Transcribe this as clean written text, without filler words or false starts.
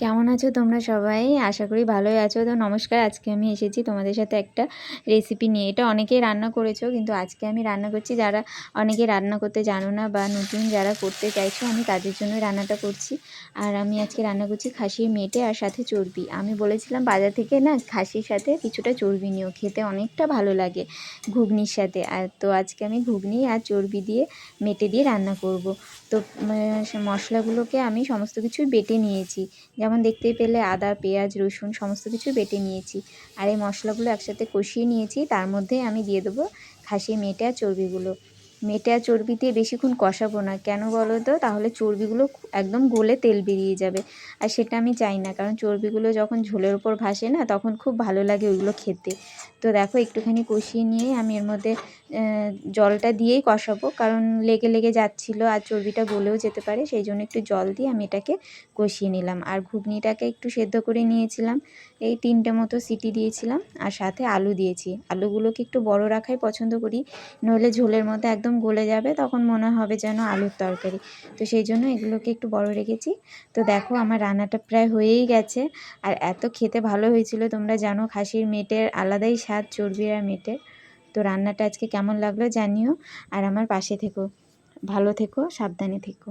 কেমন আছো তোমরা সবাই? আশা করি ভালোই আছো। তো নমস্কার, আজকে আমি এসেছি তোমাদের সাথে একটা রেসিপি নিয়ে। এটা অনেকেই রান্না করেছো, কিন্তু আজকে আমি রান্না করছি যারা অনেকেই রান্না করতে জানো না বা নতুন যারা করতে চাইছো, আমি তাদের জন্যই রান্নাটা করছি। আর আমি আজকে রান্না করছি খাসির মেটে আর সাথে চর্বি। আমি বলেছিলাম বাজার থেকে না খাসির সাথে কিছুটা চর্বি নিও, খেতে অনেকটা ভালো লাগে ঘুগনির সাথে। আর তো আজকে আমি ঘুগনি আর চর্বি দিয়ে মেটে দিয়ে রান্না করব। তো মশলাগুলোকে আমি সমস্ত কিছুই বেটে নিয়েছি, যেমন দেখতেই পেলে আদা, পেঁয়াজ, রসুন সমস্ত কিছু বেটে নিয়েছি। আর এই মশলাগুলো একসাথে কষিয়ে নিয়েছি, তার মধ্যে আমি দিয়ে দেবো খাসির মেটে আর চর্বিগুলো। মেটে আর চর্বি দিয়ে বেশিক্ষণ কষাবো না, কেন বলো তো? তাহলে চর্বিগুলো একদম গলে তেল বেরিয়ে যাবে, আর সেটা আমি চাই না, কারণ চর্বিগুলো যখন ঝোলের ওপর ভাসে না, তখন খুব ভালো লাগে ওইগুলো খেতে। তো দেখো, একটুখানি কষিয়ে নিয়ে আমি এর মধ্যে জলটা দিয়েই কষাবো, কারণ লেগে লেগে যাচ্ছিলো আর চর্বিটা গলেও যেতে পারে, সেই জন্য একটু জল দিয়ে আমি এটাকে কষিয়ে নিলাম। আর ঘুগনিটাকে একটু সেদ্ধ করে নিয়েছিলাম, এই 3টে মতো সিটি দিয়েছিলাম, আর সাথে আলু দিয়েছি। আলুগুলোকে একটু বড় রাখাই পছন্দ করি, নইলে ঝোলের মধ্যে একদম গলে যাবে, তখন মনে হবে যেন আলুর তরকারি। তো সেই জন্য এগুলোকে একটু বড় রেখেছি। তো দেখো, আমার রান্নাটা প্রায় হয়েই গেছে। আর এত খেতে ভালো হয়েছিল, তোমরা জানো খাসির মেটের আলাদাই স্বাদ চর্বি আর মেটের। তো রান্নাটা আজকে কেমন লাগলো জানিও, আর আমার পাশে থেকো, ভালো থেকো, সাবধানে থেকো।